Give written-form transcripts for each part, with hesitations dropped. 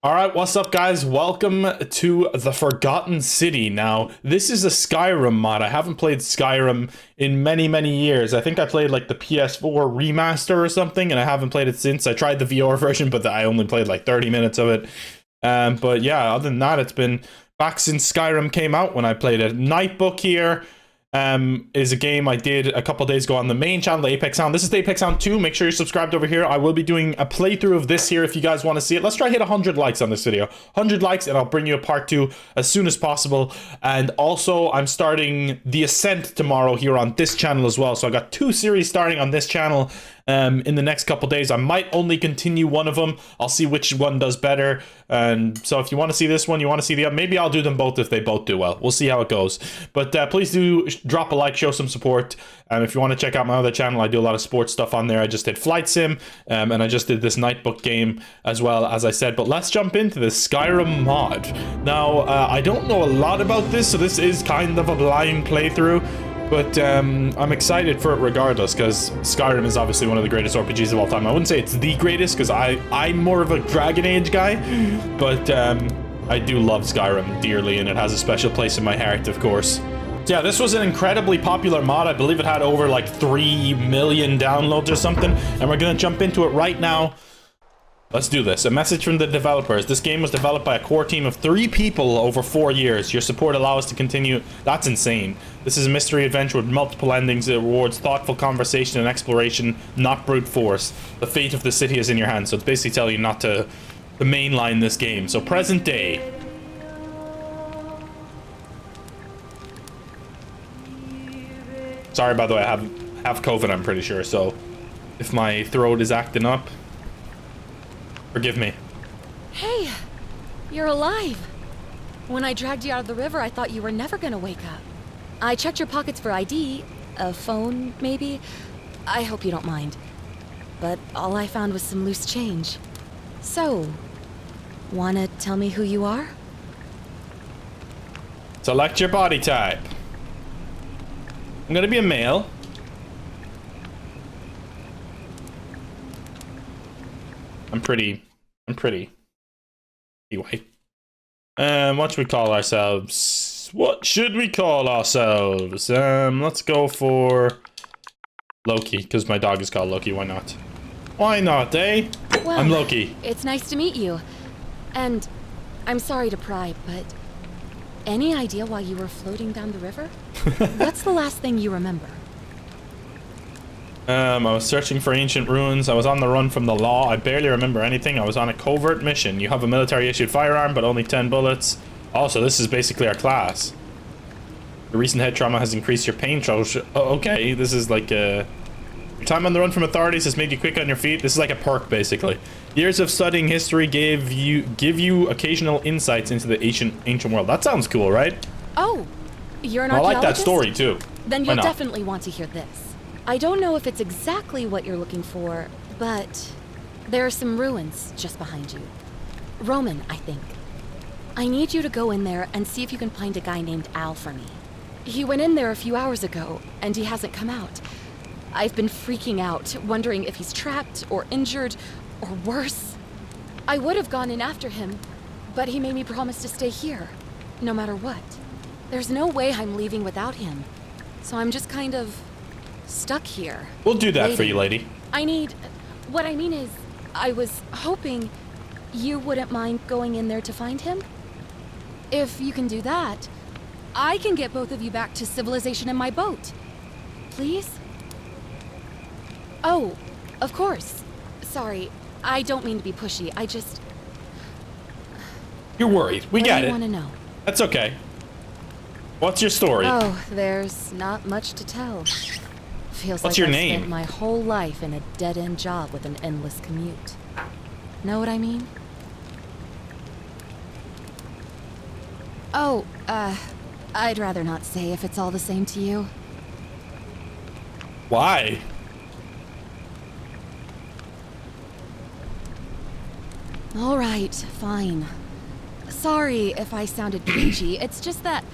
Alright, what's up guys? Welcome to the Forgotten City. Now, this is a Skyrim mod. I haven't played Skyrim in many years. I think I played like the PS4 remaster or something, and I haven't played it since. I tried the VR version, but I only played like 30 minutes of it. But yeah, other than that, it's been back since Skyrim came out when I played it. Nightbook here is a game I did a couple days ago on the main channel, the Apex Sound. This is the Apex Sound 2. Make sure you're subscribed over here. I will be doing a playthrough of this here if you guys want to see it. Let's try to hit 100 likes on this video. 100 likes and I'll bring you a part 2 as soon as possible. And also, I'm starting The Ascent tomorrow here on this channel as well. So I got 2 series starting on this channel in the next couple days. I might only continue one of them. I'll see which one does better. And so if you want to see this one, you want to see the other, maybe I'll do them both if they both do well. We'll see how it goes. But please do drop a like, show some support. If you want to check out my other channel, I do a lot of sports stuff on there. I just did Flight Sim, and I just did this Nightbook game as well, as I said. But let's jump into this Skyrim mod. Now, I don't know a lot about this, so this is kind of a blind playthrough. But I'm excited for it regardless, because Skyrim is obviously one of the greatest RPGs of all time. I wouldn't say it's the greatest, because I'm more of a Dragon Age guy, but I do love Skyrim dearly, and it has a special place in my heart, of course. So yeah, this was an incredibly popular mod. I believe it had over like 3 million downloads or something, and we're going to jump into it right now. Let's do this. A message from the developers. This game was developed by a core team of 3 people over 4 years. Your support allows us to continue. That's insane. This is a mystery adventure with multiple endings. It rewards thoughtful conversation and exploration, not brute force. The fate of the city is in your hands. So it's basically telling you not to mainline this game. So present day. Sorry, by the way, I have COVID, I'm pretty sure. So if my throat is acting up, forgive me. Hey, you're alive. When I dragged you out of the river, I thought you were never gonna wake up. I checked your pockets for ID, a phone, maybe. I hope you don't mind. But all I found was some loose change. So, wanna tell me who you are? Select your body type. I'm gonna be a male. I'm pretty anyway. What should we call ourselves? What should we call ourselves? Let's go for Loki, because my dog is called Loki. Why not? Why not, eh? Well, I'm Loki. It's nice to meet you. And I'm sorry to pry, but any idea why you were floating down the river? What's the last thing you remember? I was searching for ancient ruins. I was on the run from the law. I barely remember anything. I was on a covert mission. You have a military-issued firearm, but only 10 bullets. Also, this is basically our class. The recent head trauma has increased your pain threshold. Oh, okay, this is like your time on the run from authorities has made you quick on your feet. This is like a perk, basically. Years of studying history give you occasional insights into the ancient world. That sounds cool, right? Oh, you're an I archaeologist? like that story too. Then you'll definitely want to hear this. I don't know if it's exactly what you're looking for, but there are some ruins just behind you. Roman, I think. I need you to go in there and see if you can find a guy named Al for me. He went in there a few hours ago, and he hasn't come out. I've been freaking out, wondering if he's trapped or injured or worse. I would have gone in after him, but he made me promise to stay here, no matter what. There's no way I'm leaving without him, so I'm just kind of stuck here. We'll do that waiting. for you, lady. What I mean is, I was hoping you wouldn't mind going in there to find him. If you can do that, I can get both of you back to civilization in my boat. Please? Oh, of course. Sorry, I don't mean to be pushy. I just... You're worried. We get it. What do you want to know? That's okay. What's your story? Oh, there's not much to tell. Feels What's like your I've name? spent my whole life in a dead-end job with an endless commute. Know what I mean? Oh, I'd rather not say if it's all the same to you. Why? All right, fine. Sorry if I sounded preachy. It's just that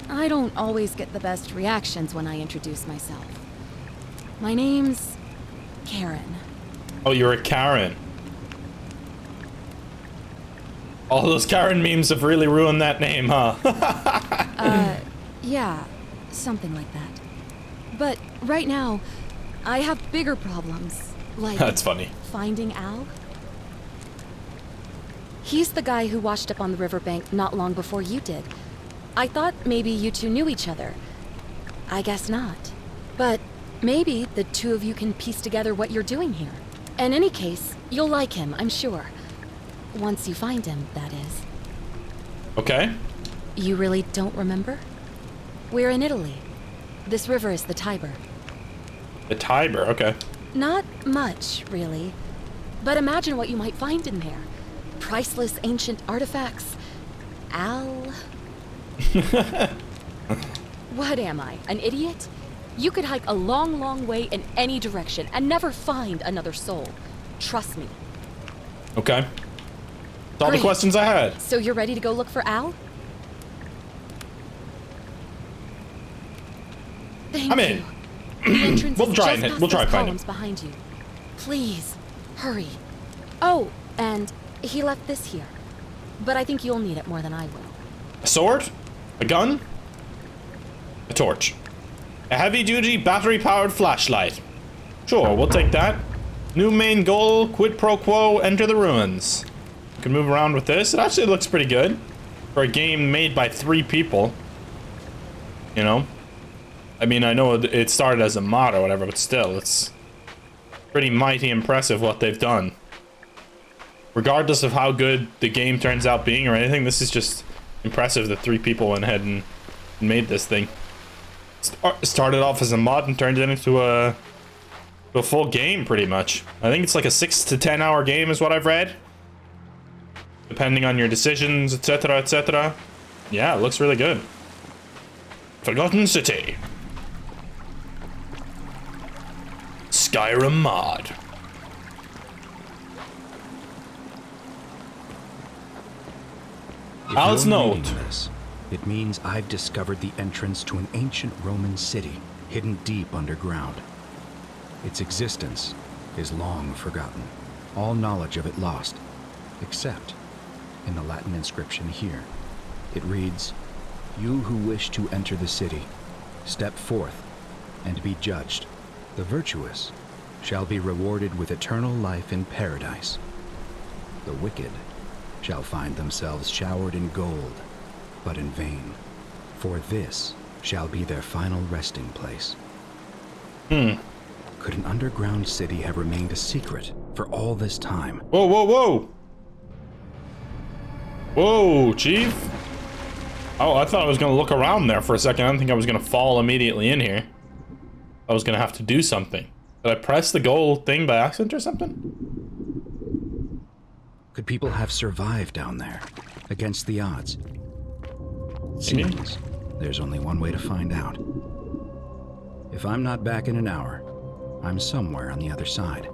I don't always get the best reactions when I introduce myself. My name's Karen. Oh, you're a Karen. All those Karen memes have really ruined that name, huh? Yeah, something like that. But right now, I have bigger problems. Like That's funny. finding Al. He's the guy who washed up on the riverbank not long before you did. I thought maybe you two knew each other. I guess not. But maybe the two of you can piece together what you're doing here. In any case, you'll like him, I'm sure. Once you find him, that is. Okay. You really don't remember? We're in Italy. This river is the Tiber. The Tiber, okay. Not much, really. But imagine what you might find in there. Priceless ancient artifacts. Al... What am I, an idiot? You could hike a long, long way in any direction and never find another soul. Trust me. Okay. That's all the Great. questions I had. So you're ready to go look for Al? Thank I'm you. in. The entrance We'll is try just and past we'll try those and find columns behind you. Please, hurry. Oh, and he left this here. But I think you'll need it more than I will. A sword? A gun? A torch. A heavy-duty, battery-powered flashlight. Sure, we'll take that. New main goal, quid pro quo, enter the ruins. You can move around with this. It actually looks pretty good. For a game made by 3 people. You know? I mean, I know it started as a mod or whatever, but still, it's pretty mighty impressive what they've done. Regardless of how good the game turns out being or anything, this is just impressive that 3 people went ahead and made this thing. Started off as a mod and turned it into a full game, pretty much. I think it's like a 6 to 10 hour game is what I've read. Depending on your decisions, etc, etc. Yeah, it looks really good. Forgotten City. Skyrim mod. If Al's you're note. reading this, it means I've discovered the entrance to an ancient Roman city hidden deep underground. Its existence is long forgotten, all knowledge of it lost, except in the Latin inscription here. It reads, "You who wish to enter the city, step forth and be judged. The virtuous shall be rewarded with eternal life in paradise. The wicked shall find themselves showered in gold, but in vain, for this shall be their final resting place." Could an underground city have remained a secret for all this time? Whoa, whoa, whoa! Whoa, Chief! Oh, I thought I was gonna look around there for a second. I didn't think I was gonna fall immediately in here. I was gonna have to do something. Did I press the gold thing by accident or something? Could people have survived down there, against the odds? Seems there's only one way to find out. If I'm not back in an hour, I'm somewhere on the other side.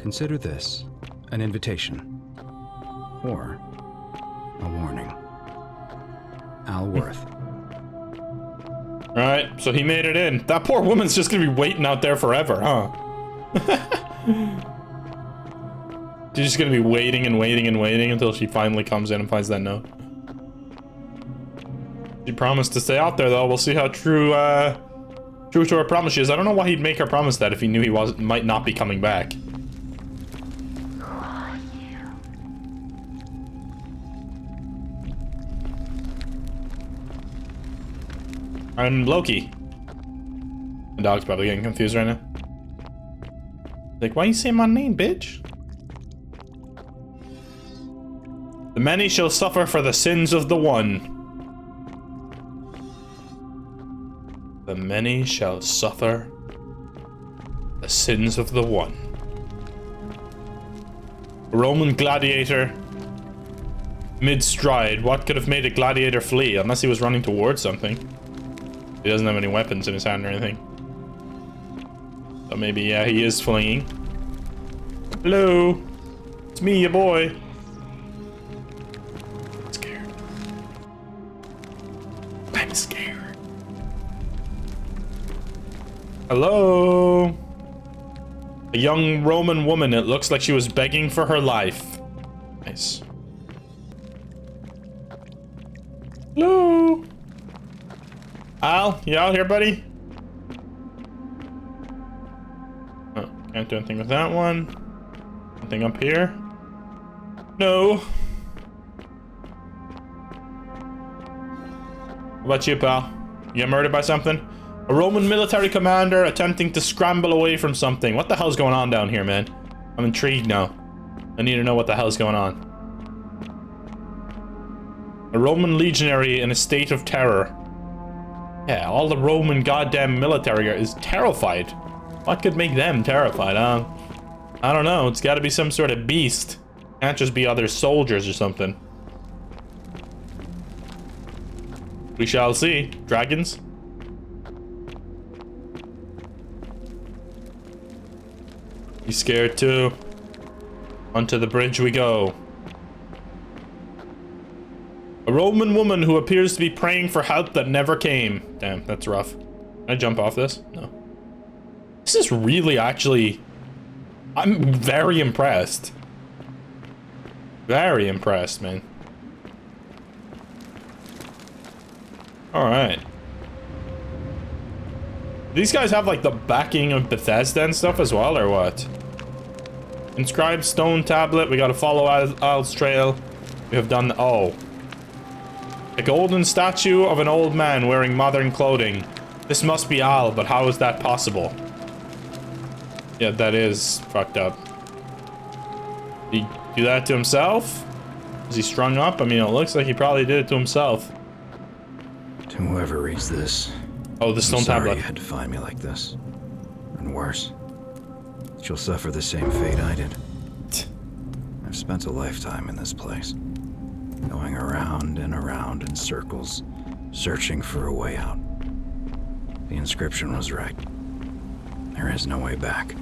Consider this an invitation, or a warning. Al Worth. Alright, so he made it in. That poor woman's just gonna be waiting out there forever, huh? She's just gonna be waiting and waiting and waiting until she finally comes in and finds that note. She promised to stay out there, though. We'll see how true to her promise she is. I don't know why he'd make her promise that if he knew he might not be coming back. I'm Loki. The dog's probably getting confused right now. Like, why you say my name, bitch? The many shall suffer for the sins of the one. The many shall suffer the sins of the one. A Roman gladiator mid-stride. What could have made a gladiator flee? Unless he was running towards something. He doesn't have any weapons in his hand or anything. So maybe, yeah, he is fleeing. Hello. It's me, your boy. I'm scared. I'm scared. Hello. A young Roman woman. It looks like she was begging for her life. Nice. Al, you out here, buddy? Oh, can't do anything with that one. Anything up here? No. What about you, pal? You get murdered by something? A Roman military commander attempting to scramble away from something. What the hell's going on down here, man? I'm intrigued now. I need to know what the hell's going on. A Roman legionary in a state of terror. Yeah, all the Roman goddamn military is terrified. What could make them terrified? I don't know. It's got to be some sort of beast. Can't just be other soldiers or something. We shall see. Dragons? He's scared too. Onto the bridge we go. A Roman woman who appears to be praying for help that never came. Damn, that's rough. Can I jump off this? No. This is really actually... I'm very impressed. Very impressed, man. Alright. These guys have like the backing of Bethesda and stuff as well, or what? Inscribed stone tablet. We gotta follow Al's trail. We have done... Oh. A golden statue of an old man wearing modern clothing. This must be Al, but how is that possible? Yeah, that is fucked up. Did he do that to himself? Is he strung up? I mean, it looks like he probably did it to himself. To whoever reads this... Oh, the stone sorry tablet. you had to find me like this. And worse. You'll suffer the same fate I did. I've spent a lifetime in this place. Going around and around in circles, searching for a way out. The inscription was right. There is no way back.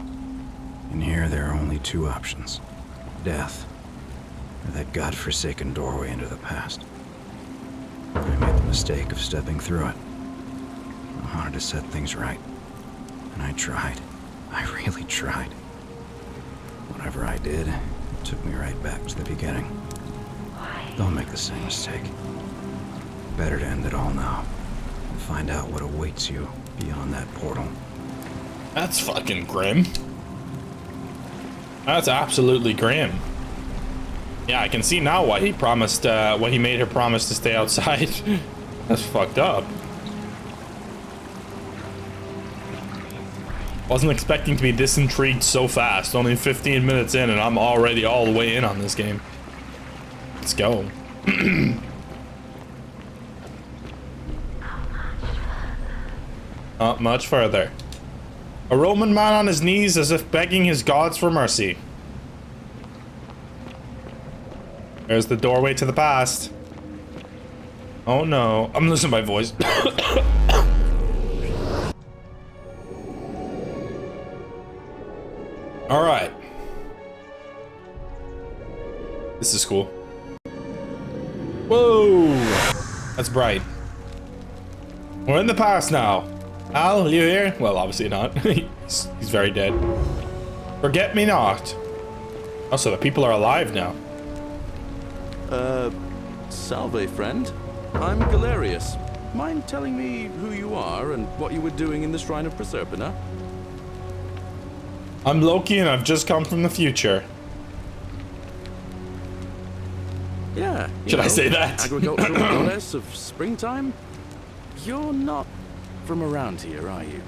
In here, there are only two options. Death, or that godforsaken doorway into the past. I made the mistake of stepping through it. I wanted to set things right. And I tried. I really tried. Whatever I did, it took me right back to the beginning. Don't make the same mistake. Better to end it all now. And find out what awaits you beyond that portal. That's fucking grim. That's absolutely grim. Yeah, I can see now why he promised, why he made her promise to stay outside. That's fucked up. Wasn't expecting to be this intrigued so fast. Only 15 minutes in and I'm already all the way in on this game. Let's go. Not much further. A Roman man on his knees as if begging his gods for mercy. There's the doorway to the past. Oh no, I'm losing my voice. All right. This is cool. Whoa, that's bright. We're in the past now. Al, you here? Well, obviously not. He's very dead. Forget me not. Oh, so the people are alive now. Salve, friend. I'm Galerius. Mind telling me who you are and what you were doing in the Shrine of Proserpina? I'm Loki and I've just come from the future. Yeah. Should I say that? Agricultural goddess of springtime? You're not from around here, are you?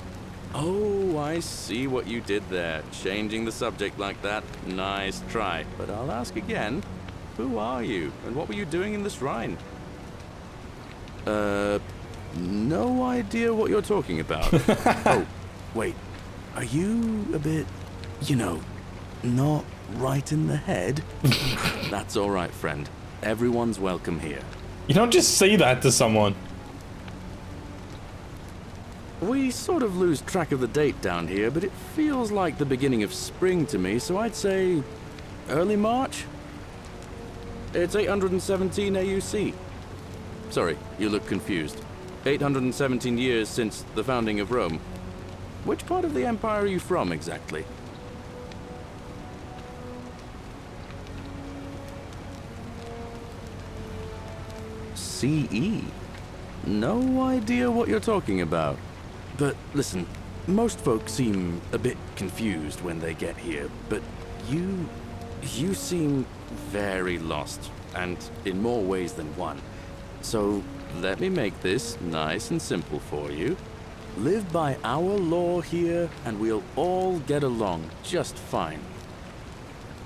Oh, I see what you did there. Changing the subject like that. Nice try. But I'll ask again. Who are you? And what were you doing in the shrine? No idea what you're talking about. Oh, wait. Are you a bit, you know, not right in the head? That's all right, friend. Everyone's welcome here. You don't just say that to someone. We sort of lose track of the date down here, but it feels like the beginning of spring to me, so I'd say early March? It's 817 AUC. Sorry, you look confused. 817 years since the founding of Rome. Which part of the Empire are you from, exactly? CE? no idea what you're talking about. But listen, most folks seem a bit confused when they get here, but you seem very lost, and in more ways than one. So let me make this nice and simple for you. Live by our law here, and we'll all get along just fine.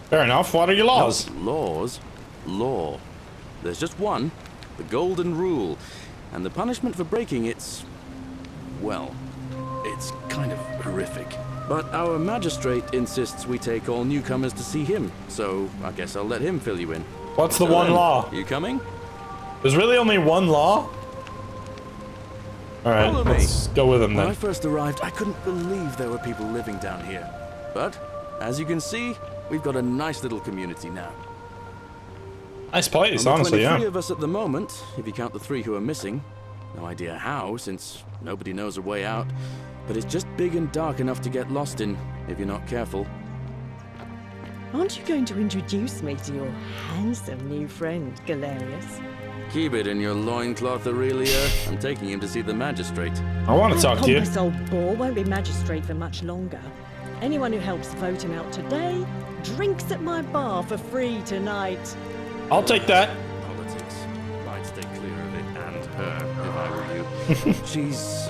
Fair enough. What are your laws? No, laws. Law. There's just one, the golden rule, and the punishment for breaking it's, well, it's kind of horrific. But our magistrate insists we take all newcomers to see him, so I guess I'll let him fill you in. What's the So one then, law? You coming? There's really only one law? Alright, Follow me. let's go with him When I then. first arrived, I couldn't believe there were people living down here. But, as you can see, we've got a nice little community now. Nice place, Only honestly, 23 yeah. of us at the moment, if you count the 3 who are missing. No idea how, since nobody knows a way out. But it's just big and dark enough to get lost in, if you're not careful. Aren't you going to introduce me to your handsome new friend, Galerius? Keep it in your loincloth, Aurelia. I'm taking him to see the magistrate. I want to That talk to you. pompous old bore won't be magistrate for much longer. Anyone who helps vote him out today drinks at my bar for free tonight. I'll take that. Politics. I'd stay clear of it and her, if I were you. She's...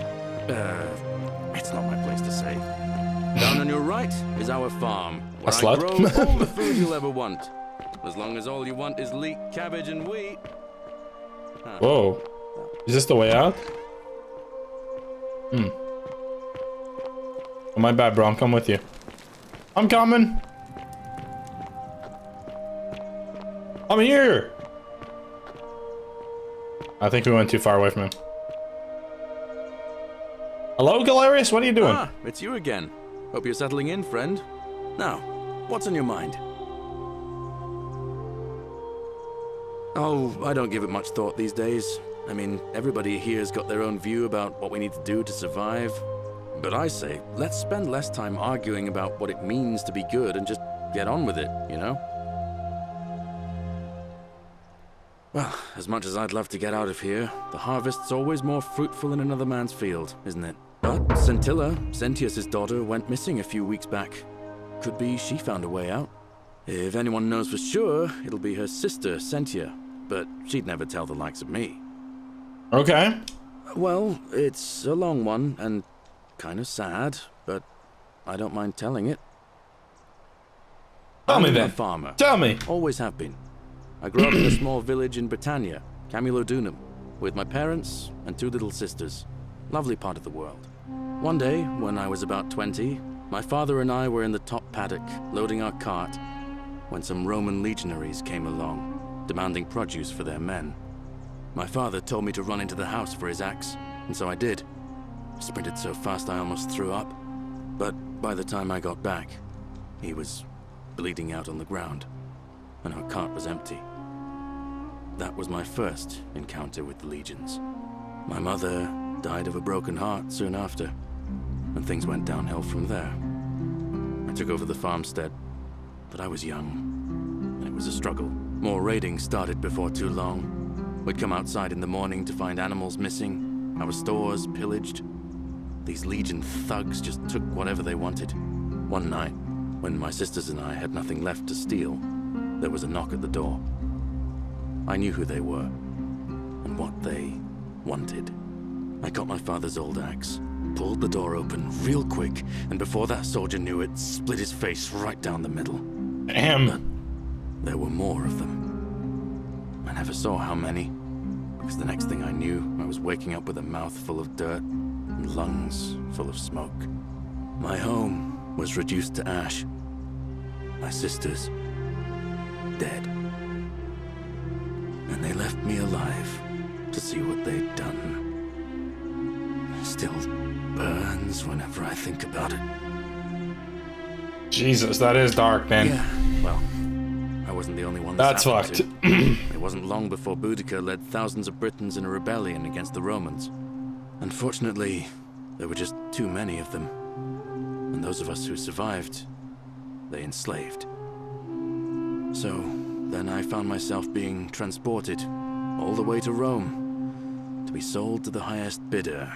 it's not my place to say. Down on your right is our farm, where I slut? grow all the food you'll ever want. As long as all you want is leek, cabbage, and wheat. Whoa. Is this the way out? Oh, my bad, bro. I'm coming with you. I'm coming. I'm here. I think we went too far away from him. Hello, Galerius? What are you doing? Ah, it's you again. Hope you're settling in, friend. Now, what's on your mind? Oh, I don't give it much thought these days. I mean, everybody here's got their own view about what we need to do to survive. But I say, let's spend less time arguing about what it means to be good and just get on with it, you know? Well, as much as I'd love to get out of here, the harvest's always more fruitful in another man's field, isn't it? But Scintilla, Sentius's daughter, went missing a few weeks back. Could be she found a way out. If anyone knows for sure, it'll be her sister, Sentia. But she'd never tell the likes of me. Okay. Well, it's a long one, and kind of sad, but I don't mind telling it. Tell me I'm then. a farmer. Tell me. Always have been. I grew up in a small village in Britannia, Camulodunum, with my parents and 2 little sisters. Lovely part of the world. One day, when I was about 20, my father and I were in the top paddock, loading our cart, when some Roman legionaries came along, demanding produce for their men. My father told me to run into the house for his axe, and so I did. Sprinted so fast I almost threw up, but by the time I got back, he was bleeding out on the ground, and our cart was empty. That was my first encounter with the legions. My mother died of a broken heart soon after, and things went downhill from there. I took over the farmstead, but I was young, and it was a struggle. More raiding started before too long. We'd come outside in the morning to find animals missing, our stores pillaged. These Legion thugs just took whatever they wanted. One night, when my sisters and I had nothing left to steal, there was a knock at the door. I knew who they were, and what they wanted. I got my father's old axe, pulled the door open real quick, and before that soldier knew it, split his face right down the middle. Damn. There were more of them. I never saw how many, because the next thing I knew, I was waking up with a mouth full of dirt and lungs full of smoke. My home was reduced to ash. My sisters, dead. And they left me alive to see what they'd done. It still burns whenever I think about it. Jesus, that is dark, man. Yeah, well, I wasn't the only one That's happened fucked. to. It wasn't long before Boudica led thousands of Britons in a rebellion against the Romans. Unfortunately, there were just too many of them. And those of us who survived, they enslaved. So, then I found myself being transported all the way to Rome to be sold to the highest bidder.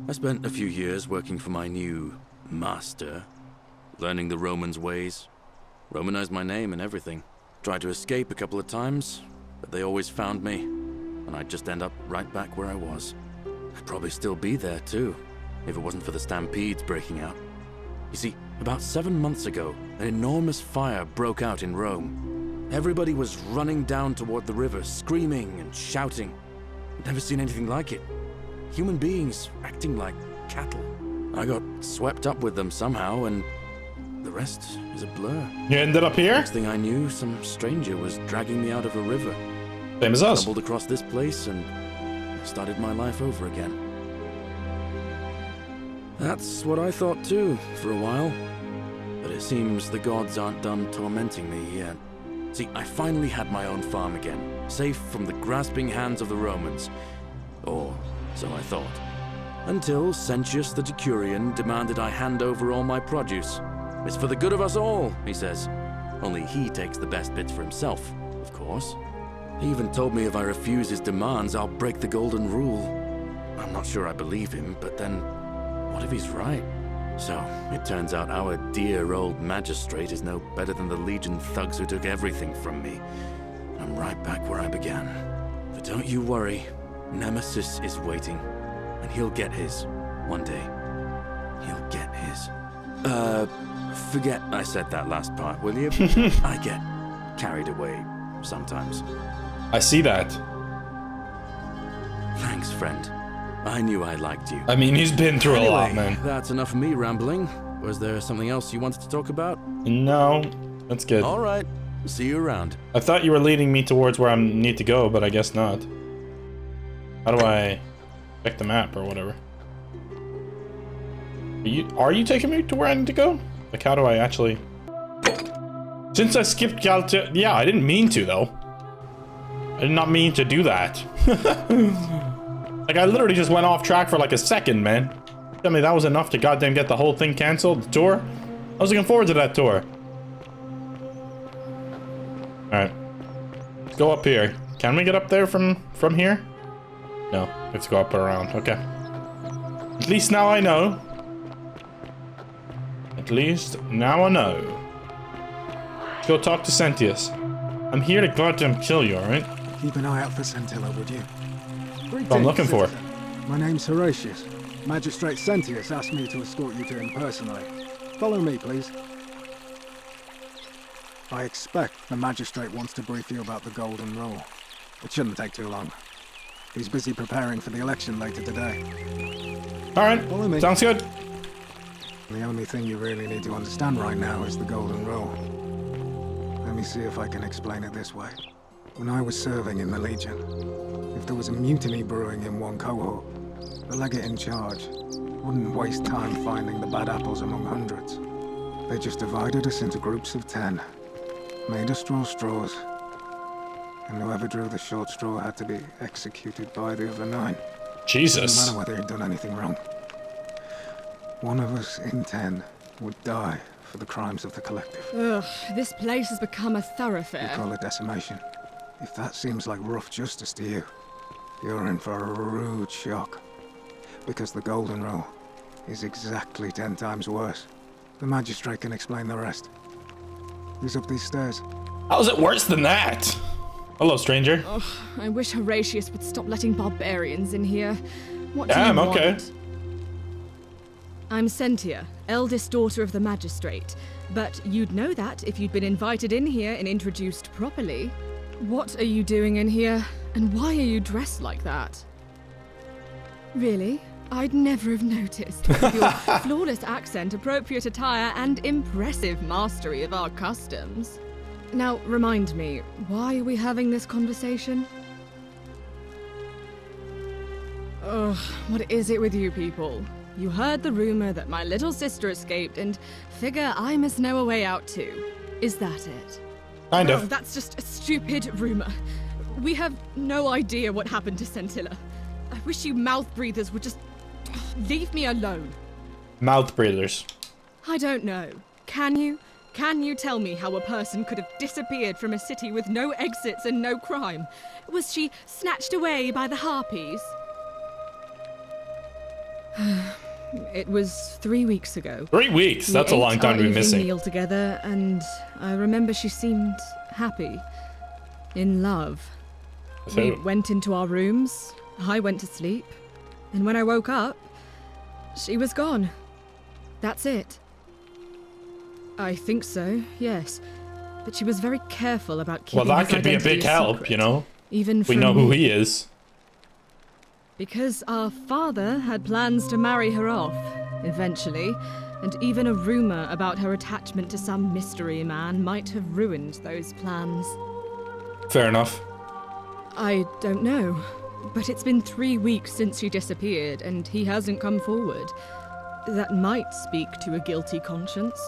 I spent a few years working for my new master, learning the Romans' ways, Romanized my name and everything. Tried to escape a couple of times, but they always found me, and I'd just end up right back where I was. I'd probably still be there too, if it wasn't for the stampedes breaking out. You see, about 7 months ago, an enormous fire broke out in Rome. Everybody was running down toward the river, screaming and shouting. I'd never seen anything like it. Human beings acting like cattle. I got swept up with them somehow, and the rest is a blur. You ended up here? Next thing I knew, some stranger was dragging me out of a river. Same as us. Stumbled across this place and started my life over again. That's what I thought too, for a while. But it seems the gods aren't done tormenting me yet. See, I finally had my own farm again, safe from the grasping hands of the Romans. Or so I thought. Until Sentius the Decurion demanded I hand over all my produce. It's for the good of us all, he says. Only he takes the best bits for himself, of course. He even told me if I refuse his demands, I'll break the golden rule. I'm not sure I believe him, but then, what if he's right? So, it turns out our dear old magistrate is no better than the Legion thugs who took everything from me. I'm right back where I began. But don't you worry, Nemesis is waiting, and he'll get his, one day. He'll get his. Forget I said that last part, will you? I get carried away sometimes. I see that. Thanks, friend. I knew I liked you. I mean, he's been through a lot, Anyway, man. that's enough of me rambling. Was there something else you wanted to talk about? No, that's good. All right. See you around. I thought you were leading me towards where I need to go, but I guess not. How do I check the map or whatever? Are you taking me to where I need to go? Like, how do I actually... Since I skipped Calta... Yeah, I didn't mean to, though. I did not mean to do that. Like, I literally just went off track for like a second, man. Tell me that was enough to goddamn get the whole thing canceled, the tour? I was looking forward to that tour. Alright. Let's go up here. Can we get up there from here? No, let's go up and around. Okay. At least now I know. At least now I know. Let's go talk to Sentius. I'm here to goddamn kill you, alright? Keep an eye out for Scintilla, would you? What I'm looking for. My name's Horatius. Magistrate Sentius asked me to escort you to him personally. Follow me, please. I expect the magistrate wants to brief you about the Golden Rule. It shouldn't take too long. He's busy preparing for the election later today. Alright, Follow me. sounds good. The only thing you really need to understand right now is the Golden Rule. Let me see if I can explain it this way. When I was serving in the Legion, if there was a mutiny brewing in one cohort, the legate in charge wouldn't waste time finding the bad apples among hundreds. They just divided us into groups of 10, made us draw straws, and whoever drew the short straw had to be executed by the other 9. Jesus. No matter whether he'd done anything wrong. One of us in 10 would die for the crimes of the collective. Ugh, this place has become a We thoroughfare. call it decimation. If that seems like rough justice to you, you're in for a rude shock. Because the Golden Rule is exactly 10 times worse. The magistrate can explain the rest. He's up these stairs. How is it worse than that? Hello, stranger. Ugh, I wish Horatius would stop letting barbarians in here. What do Damn, you okay. want? I'm Sentia, eldest daughter of the magistrate. But you'd know that if you'd been invited in here and introduced properly. What are you doing in here? And why are you dressed like that? Really? I'd never have noticed. With your flawless accent, appropriate attire, and impressive mastery of our customs. Now, remind me, why are we having this conversation? Ugh, what is it with you people? You heard the rumor that my little sister escaped and figure I must know a way out too. Is that it? Kind Oh, of. that's just a stupid rumor. We have no idea what happened to Scintilla. I wish you mouth breathers would just leave me alone. Mouth breathers. I don't know. Can you? Can you tell me how a person could have disappeared from a city with no exits and no crime? Was she snatched away by the harpies? It was 3 weeks ago. 3 weeks? That's a We long ate time our to be evening missing. meal together, and I remember she seemed happy, in love. We So, went into our rooms. I went to sleep, and when I woke up, she was gone. That's it. I think so. Yes, but she was very careful about keeping well, that his could be a identity big help, secret, you know? even We from know who me. he is. Because our father had plans to marry her off, eventually, and even a rumor about her attachment to some mystery man might have ruined those plans. Fair enough. I don't know, but it's been 3 weeks since she disappeared, and he hasn't come forward. That might speak to a guilty conscience.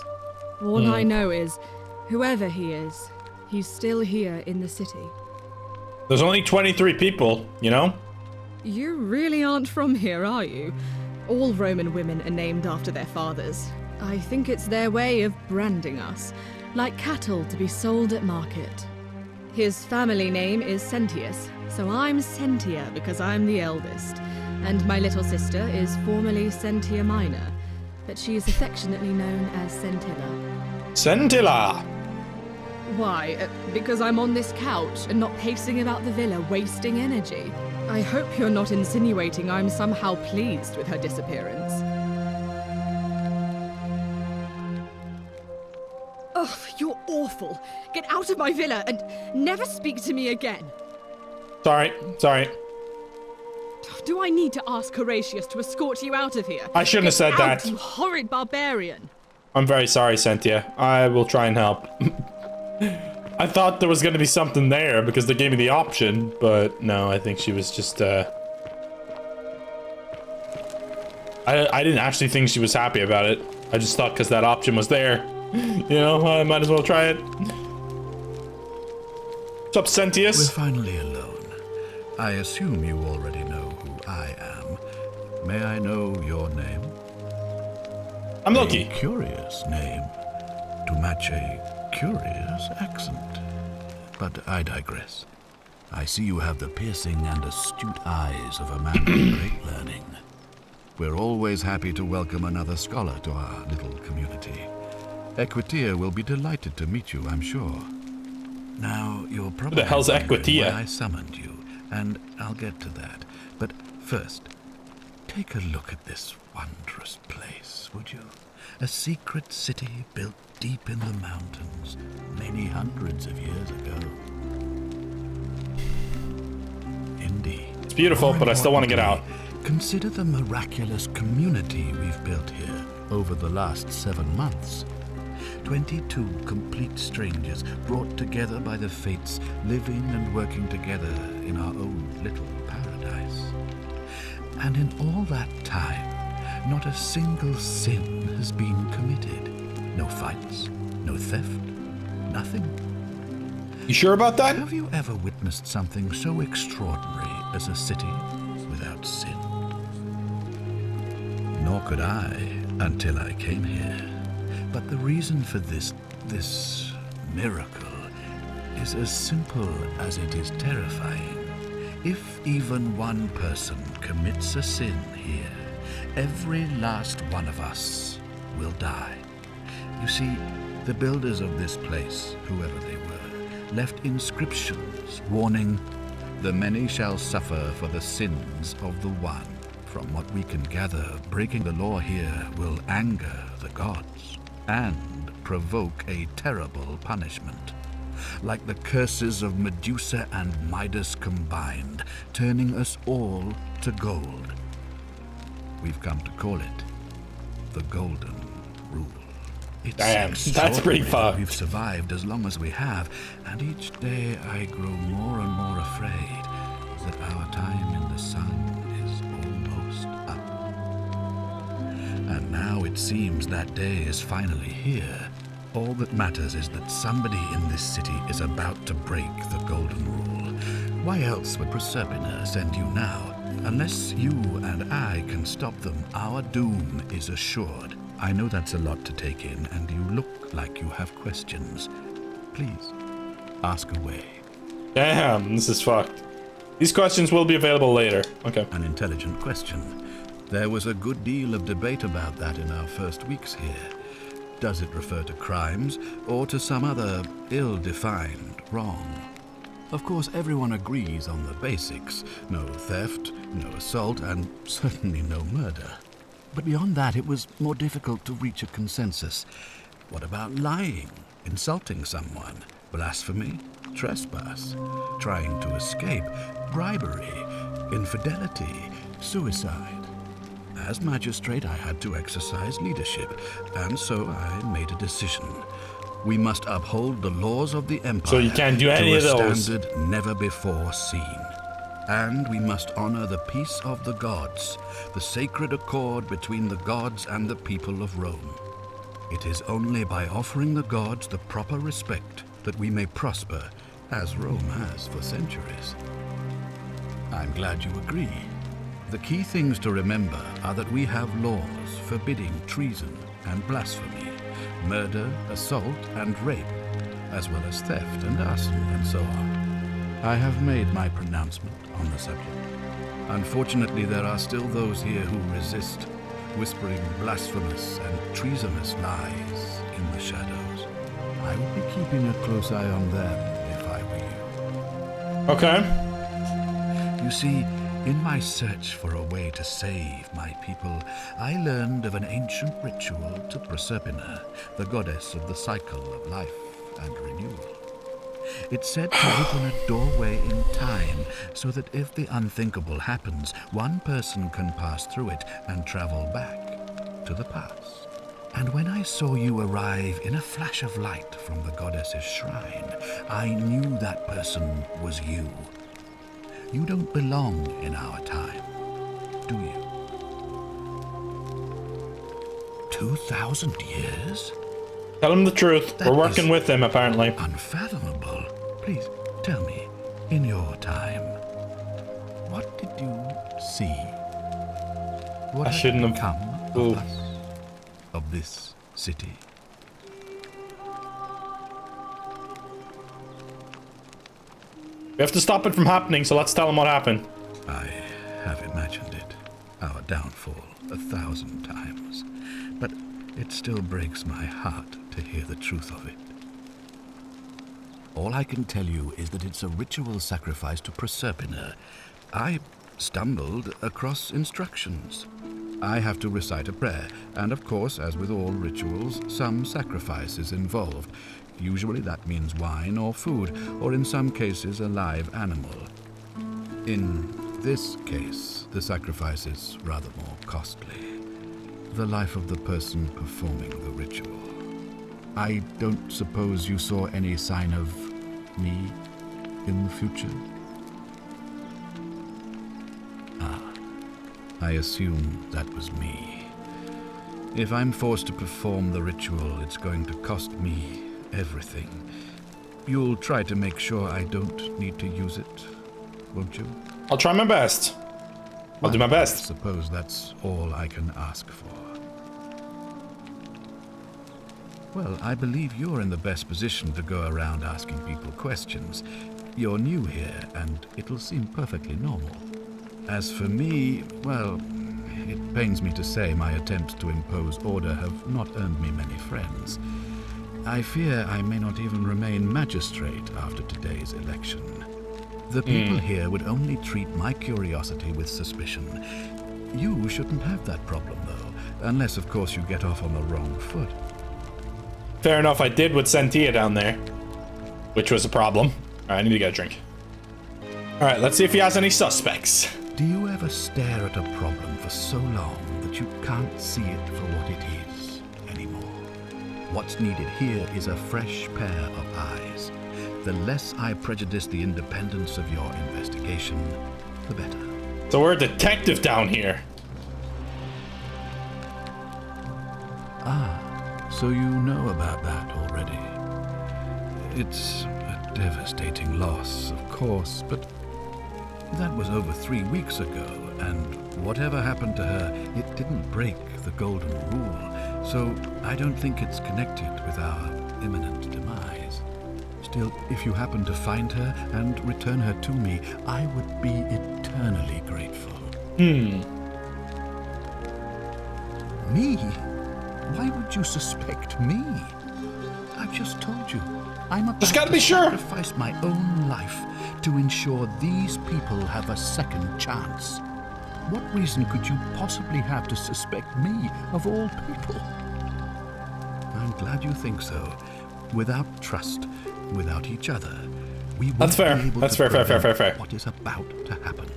All I know is, whoever he is, he's still here in the city. There's only 23 people, you know? You really aren't from here, are you? All Roman women are named after their fathers. I think it's their way of branding us, like cattle to be sold at market. His family name is Sentius, so I'm Sentia because I'm the eldest. And my little sister is formerly Sentia Minor, but she is affectionately known as Sentilla. Sentilla! Why? Because I'm on this couch and not pacing about the villa, wasting energy. I hope you're not insinuating I'm somehow pleased with her disappearance. Ugh, you're awful. Get out of my villa and never speak to me again. Sorry. Do I need to ask Horatius to escort you out of here? I shouldn't have said Get out, that. you horrid barbarian. I'm very sorry, Sentia. I will try and help. I thought there was gonna be something there because they gave me the option, but no, I think she was just, I didn't actually think she was happy about it. I just thought because that option was there, you know, I might as well try it. What's up, We're Sentius? finally alone. I assume you already know who I am. May I know your name? I'm Loki. A curious name to match a curious accent. But I digress. I see you have the piercing and astute eyes of a man of great learning. We're always happy to welcome another scholar to our little community. Equitia will be delighted to meet you, I'm sure. Now, you're probably the hell's wondering Equitia? why I summoned you, and I'll get to that. But first, take a look at this wondrous place, would you? A secret city built deep in the mountains, many hundreds of years ago. Indeed. It's beautiful, but I still want to get out. Consider the miraculous community we've built here over the last 7 months. 22 complete strangers brought together by the fates, living and working together in our own little paradise. And in all that time, not a single sin has been committed. No fights, no theft, nothing. You sure about that? Have you ever witnessed something so extraordinary as a city without sin? Nor could I until I came here. But the reason for this miracle is as simple as it is terrifying. If even one person commits a sin here, every last one of us will die. You see, the builders of this place, whoever they were, left inscriptions warning, "The many shall suffer for the sins of the one." From what we can gather, breaking the law here will anger the gods and provoke a terrible punishment. Like the curses of Medusa and Midas combined, turning us all to gold. We've come to call it the Golden Rule. It's Damn, that's pretty extraordinary that fucked. We've survived as long as we have, and each day I grow more and more afraid that our time in the sun is almost up. And now it seems that day is finally here. All that matters is that somebody in this city is about to break the Golden Rule. Why else would Proserpina send you now? Unless you and I can stop them, our doom is assured. I know that's a lot to take in, and you look like you have questions. Please, ask away. Damn, this is fucked. These questions will be available later. Okay. An intelligent question. There was a good deal of debate about that in our first weeks here. Does it refer to crimes or to some other ill-defined wrong? Of course, everyone agrees on the basics. No theft, no assault, and certainly no murder. But beyond that, it was more difficult to reach a consensus. What about lying, insulting someone, blasphemy, trespass, trying to escape, bribery, infidelity, suicide? As magistrate, I had to exercise leadership, and so I made a decision. We must uphold the laws of the Empire. So you can't do any of those. To a standard never before seen. And we must honor the peace of the gods, the sacred accord between the gods and the people of Rome. It is only by offering the gods the proper respect that we may prosper, as Rome has for centuries. I'm glad you agree. The key things to remember are that we have laws forbidding treason and blasphemy, murder, assault, and rape, as well as theft and arson and so on. I have made my pronouncement on the subject. Unfortunately, there are still those here who resist, whispering blasphemous and treasonous lies in the shadows. I would be keeping a close eye on them if I were you. Okay. You see, in my search for a way to save my people, I learned of an ancient ritual to Proserpina, the goddess of the cycle of life and renewal. It's said to open a doorway in time, so that if the unthinkable happens, one person can pass through it and travel back to the past. And when I saw you arrive in a flash of light from the goddess's shrine, I knew that person was you. You don't belong in our time, do you? 2,000 years? Tell him the truth. That We're working is with him, apparently. Unfathomable. Please, tell me, in your time, what did you see? What I had shouldn't have- become Ooh. of us, of this city? We have to stop it from happening, so let's tell him what happened. I have imagined it, our downfall, 1,000 times, but it still breaks my heart to hear the truth of it. All I can tell you is that it's a ritual sacrifice to Proserpina. I stumbled across instructions. I have to recite a prayer, and of course, as with all rituals, some sacrifice is involved. Usually that means wine or food, or in some cases a live animal. In this case, the sacrifice is rather more costly. The life of the person performing the ritual. I don't suppose you saw any sign of me in the future? I assume that was me. If I'm forced to perform the ritual, it's going to cost me everything. You'll try to make sure I don't need to use it, won't you? I'll try my best. I'll do my I best. suppose that's all I can ask for. Well, I believe you're in the best position to go around asking people questions. You're new here, and it'll seem perfectly normal. As for me, well, it pains me to say my attempts to impose order have not earned me many friends. I fear I may not even remain magistrate after today's election. The people here would only treat my curiosity with suspicion. You shouldn't have that problem, though, unless, of course, you get off on the wrong foot. Fair enough, I did with Sentia down there, which was a problem. Alright, I need to get a drink. Alright, let's see if he has any suspects. Do you ever stare at a problem for so long that you can't see it for what it is anymore? What's needed here is a fresh pair of eyes. The less I prejudice the independence of your investigation, the better. So we're a detective down here. So you know about that already. It's a devastating loss, of course, but that was over 3 weeks ago, and whatever happened to her, it didn't break the golden rule, so I don't think it's connected with our imminent demise. Still, if you happen to find her and return her to me, I would be eternally grateful. Me? Why would you suspect me? I've just told you. I'm about Just gotta to be sure. sacrifice my own life to ensure these people have a second chance. What reason could you possibly have to suspect me, of all people? I'm glad you think so. Without trust, without each other, we won't That's fair. be able That's to fair. prevent what is about to happen.